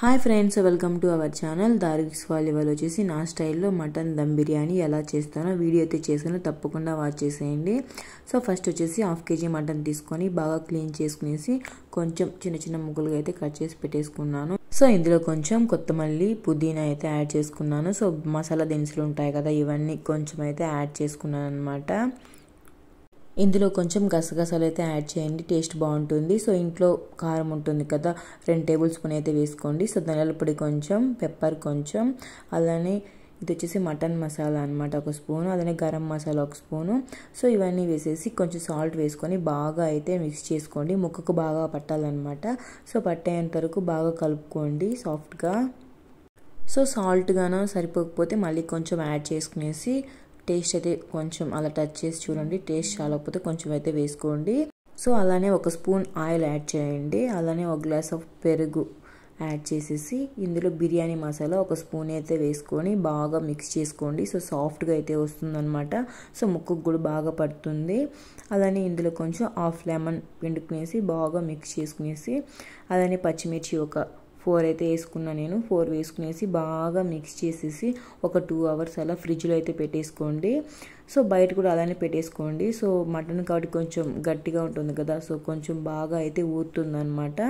Hi friends, welcome to our channel. దారిక్స్ వాళ్ళు ఇవాళ వచ్చేసి నా స్టైల్లో మటన్ దమ్ బిర్యానీ ఎలా చేస్తానో వీడియో అయితే చేశాను, తప్పకుండా వాచ్ చేసేయండి. సో ఫస్ట్ వచ్చేసి 1/2 kg మటన్ తీసుకొని బాగా క్లీన్ చేసుకునేసి కొంచెం చిన్న చిన్న ముక్కలుగా అయితే కట్ చేసి పెట్టేసుకున్నాను. సో ఇందులో కొంచెం కొత్తమల్లి, పుదీనా అయితే యాడ్ చేసుకున్నాను. సో మసాలా దినుసులు ఉంటాయి కదా, ఇవన్నీ కొంచెం అయితే యాడ్ చేసుకున్నాను అనమాట. ఇందులో కొంచెం గసగసాలు అయితే యాడ్ చేయండి, టేస్ట్ బాగుంటుంది. సో ఇంట్లో కారం ఉంటుంది కదా, 2 టేబుల్ స్పూన్ అయితే వేసుకోండి. సో ధనియాల పొడి కొంచెం, పెప్పర్ కొంచెం, అలానే ఇది వచ్చేసి మటన్ మసాలా అనమాట 1 స్పూను, అలానే గరం మసాలా 1 స్పూను. సో ఇవన్నీ వేసేసి కొంచెం సాల్ట్ వేసుకొని బాగా అయితే మిక్స్ చేసుకోండి, ముక్కకు బాగా పట్టాలన్నమాట. సో పట్టేంత వరకు బాగా కలుపుకోండి సాఫ్ట్గా. సో సాల్ట్ గాన సరిపోకపోతే మళ్ళీ కొంచెం యాడ్ చేసుకునేసి టేస్ట్ అయితే కొంచెం అలా టచ్ చేసి చూడండి, టేస్ట్ చాలకపోతే కొంచెం అయితే వేసుకోండి. సో అలానే 1 స్పూన్ ఆయిల్ యాడ్ చేయండి, అలానే 1 గ్లాస్ ఆఫ్ పెరుగు యాడ్ చేసేసి ఇందులో బిర్యానీ మసాలా 1 స్పూన్ అయితే వేసుకొని బాగా మిక్స్ చేసుకోండి. సో సాఫ్ట్గా అయితే వస్తుందన్నమాట. సో ముక్కకు కూడా బాగా పడుతుంది. అలానే ఇందులో కొంచెం 1/2 లెమన్ పిండుకునేసి బాగా మిక్స్ చేసుకునేసి, అలానే పచ్చిమిర్చి ఒక 4 అయితే వేసుకున్నా నేను. 4 వేసుకునేసి బాగా మిక్స్ చేసేసి ఒక 2 అవర్స్ అలా ఫ్రిడ్జ్లో అయితే పెట్టేసుకోండి. సో బయట కూడా అలానే పెట్టేసుకోండి. సో మటన్ కాబట్టి కొంచెం గట్టిగా ఉంటుంది కదా, సో కొంచెం బాగా అయితే ఊరుతుందన్నమాట.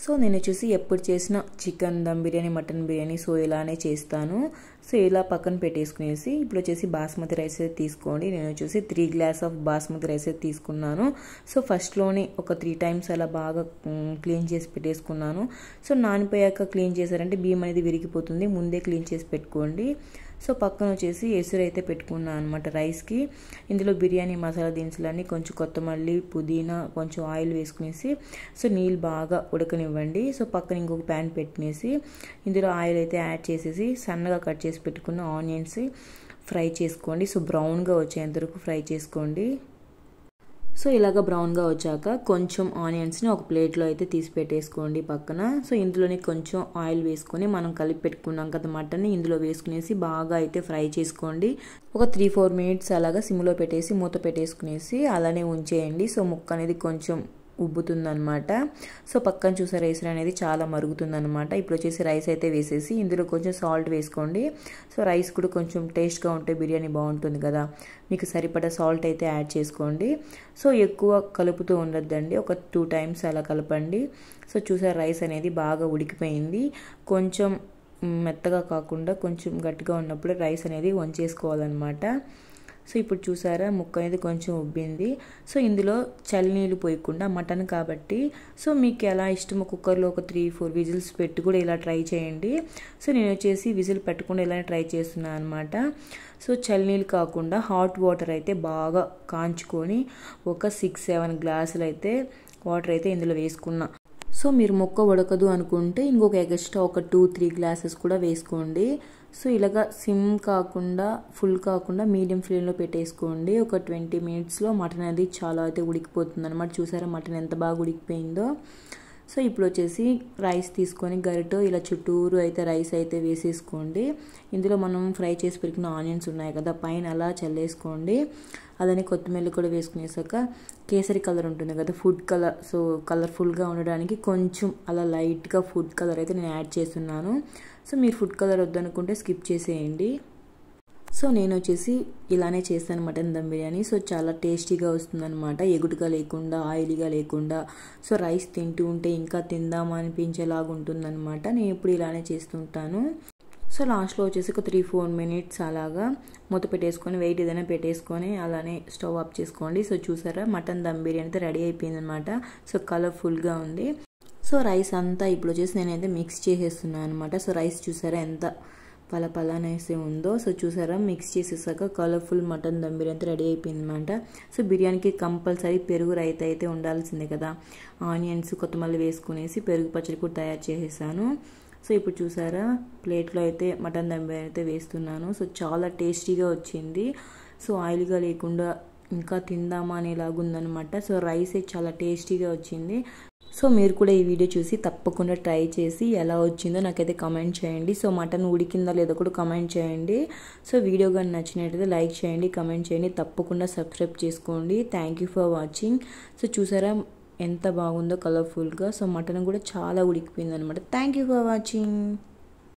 సో నేను వచ్చేసి ఎప్పుడు చేసిన chicken dum biryani, mutton biryani so ఇలానే చేస్తాను. సో ఇలా పక్కన పెట్టేసుకునేసి ఇప్పుడు వచ్చేసి బాస్మతి రైస్ అయితే తీసుకోండి. నేను వచ్చేసి 3 గ్లాస్ ఆఫ్ బాస్మతి రైస్ అయితే తీసుకున్నాను. సో ఫస్ట్లోనే ఒక 3 టైమ్స్ అలా బాగా క్లీన్ చేసి పెట్టేసుకున్నాను. సో నానిపోయాక క్లీన్ చేశారంటే బియ్యం అనేది విరిగిపోతుంది, ముందే క్లీన్ చేసి పెట్టుకోండి. సో పక్కన వచ్చేసి ఎసురు అయితే పెట్టుకున్నాను అనమాట రైస్కి. ఇందులో బిర్యానీ మసాలా దినుసులన్నీ, కొంచెం కొత్తమల్లి, పుదీనా, కొంచెం ఆయిల్ వేసుకునేసి సో నీళ్ళు బాగా ఉడకనివ్వండి. సో పక్కన ఇంకొక ప్యాన్ పెట్టినేసి ఇందులో ఆయిల్ అయితే యాడ్ చేసేసి సన్నగా కట్ చేసి పెట్టుకున్న ఆనియన్స్ ఫ్రై చేసుకోండి. సో బ్రౌన్గా వచ్చేంత వరకు ఫ్రై చేసుకోండి. సో ఇలాగ బ్రౌన్గా వచ్చాక కొంచెం ఆనియన్స్ని ఒక ప్లేట్లో అయితే తీసి పెట్టేసుకోండి పక్కన. సో ఇందులోనే కొంచెం ఆయిల్ వేసుకొని మనం కలిపి పెట్టుకున్నాం కదా మటన్ని ఇందులో వేసుకునేసి బాగా అయితే ఫ్రై చేసుకోండి. ఒక 3-4 మినిట్స్ అలాగా సిమ్లో పెట్టేసి మూత పెట్టేసుకునేసి అలానే ఉంచేయండి. సో ముక్క అనేది కొంచెం ఉబ్బుతుందనమాట. సో పక్కన చూసే రైస్ అనేది చాలా మరుగుతుందనమాట. ఇప్పుడు వచ్చేసి రైస్ అయితే వేసేసి ఇందులో కొంచెం సాల్ట్ వేసుకోండి. సో రైస్ కూడా కొంచెం టేస్ట్గా ఉంటే బిర్యానీ బాగుంటుంది కదా, మీకు సరిపడా సాల్ట్ అయితే యాడ్ చేసుకోండి. సో ఎక్కువ కలుపుతూ ఉండొద్దండి, ఒక 2 టైమ్స్ అలా కలపండి. సో చూసారు రైస్ అనేది బాగా ఉడికిపోయింది. కొంచెం మెత్తగా కాకుండా కొంచెం గట్టిగా ఉన్నప్పుడు రైస్ అనేది వంచేసుకోవాలన్నమాట. సో ఇప్పుడు చూసారా ముక్క అనేది కొంచెం ఉబ్బింది. సో ఇందులో చల్లనీళ్ళు పోయకుండా మటన్ కాబట్టి సో మీకు ఎలా ఇష్టమో కుక్కర్లో ఒక 3-4 విజిల్స్ పెట్టి కూడా ఇలా ట్రై చేయండి. సో నేను వచ్చేసి విజిల్ పెట్టకుండా ఇలా ట్రై చేస్తున్నాను అనమాట. సో చల్లనీళ్ళు కాకుండా హాట్ వాటర్ అయితే బాగా కాంచుకొని ఒక 6-7 గ్లాసులు అయితే వాటర్ అయితే ఇందులో వేసుకున్నా. సో మీరు ముక్క ఉడకదు అనుకుంటే ఇంకొక ఎక్స్ట్రా ఒక 2-3 గ్లాసెస్ కూడా వేసుకోండి. సో ఇలాగా సిమ్ కాకుండా, ఫుల్ కాకుండా మీడియం ఫ్లేమ్లో పెట్టేసుకోండి. ఒక 20 మినిట్స్లో మటన్ అనేది చాలా అయితే ఉడికిపోతుంది అనమాట. చూసారా మటన్ ఎంత బాగా ఉడికిపోయిందో. సో ఇప్పుడు వచ్చేసి రైస్ తీసుకొని గరిటో ఇలా చుట్టూరు అయితే రైస్ అయితే వేసేసుకోండి. ఇందులో మనం ఫ్రై చేసి పెట్టుకున్న ఆనియన్స్ ఉన్నాయి కదా, పైన అలా చల్లేసుకోండి. అలానే కొత్తిమీర కూడా వేసుకునేసాక కేసరి కలర్ ఉంటుంది కదా, ఫుడ్ కలర్, సో కలర్ఫుల్గా ఉండడానికి కొంచెం అలా లైట్గా ఫుడ్ కలర్ అయితే నేను యాడ్ చేస్తున్నాను. సో మీరు ఫుడ్ కలర్ వద్దనుకుంటే స్కిప్ చేసేయండి. సో నేను వచ్చేసి ఇలానే చేస్తాను మటన్ దమ్ బిర్యానీ. సో చాలా టేస్టీగా వస్తుందన్నమాట, ఎగుటుగా లేకుండా, ఆయిలీగా లేకుండా. సో రైస్ తింటూ ఉంటే ఇంకా తిందామా అనిపించేలాగా ఉంటుందన్నమాట. నేను ఇప్పుడు ఇలానే చేస్తుంటాను. సో లాస్ట్లో వచ్చేసి ఒక 3-4 మినిట్స్ అలాగా మూత పెట్టేసుకొని వెయిట్ ఏదైనా పెట్టేసుకొని అలానే స్టవ్ ఆఫ్ చేసుకోండి. సో చూసారా మటన్ దమ్ బిర్యానీ అయితే రెడీ అయిపోయింది అనమాట. సో కలర్ఫుల్గా ఉంది. సో రైస్ అంతా ఇప్పుడు వచ్చేసి నేనైతే మిక్స్ చేసేస్తున్నాను అనమాట. సో రైస్ చూసారా ఎంత పలపలనేసి ఉందో. సో చూసారా మిక్స్ చేసేసాక కలర్ఫుల్ మటన్ దమ్ బిర్యానీ అయితే రెడీ అయిపోయింది అనమాట. సో బిర్యానీకి కంపల్సరీ పెరుగు రైతా అయితే ఉండాల్సిందే కదా. ఆనియన్స్, కొత్తమల్లి వేసుకునేసి పెరుగు పచ్చడి కూడా తయారు చేసేసాను. సో ఇప్పుడు చూసారా ప్లేట్లో అయితే మటన్ దమ్ బిర్యానీ అయితే వేస్తున్నాను. సో చాలా టేస్టీగా వచ్చింది. సో ఆయిల్గా లేకుండా ఇంకా తిందామా అనేలాగా ఉందనమాట. సో రైస్ చాలా టేస్టీగా వచ్చింది. సో మీరు కూడా ఈ వీడియో చూసి తప్పకుండా ట్రై చేసి ఎలా వచ్చిందో నాకైతే కామెంట్ చేయండి. సో మటన్ ఉడికిందా లేదో కూడా కామెంట్ చేయండి. సో వీడియో కానీ నచ్చినట్లయితే లైక్ చేయండి, కామెంట్ చేయండి, తప్పకుండా సబ్స్క్రైబ్ చేసుకోండి. Thank you for watching. So చూసారా ఎంత బాగుందో కలర్ఫుల్గా. సో మటన్ కూడా చాలా ఉడికిపోయింది అనమాట. Thank you for watching.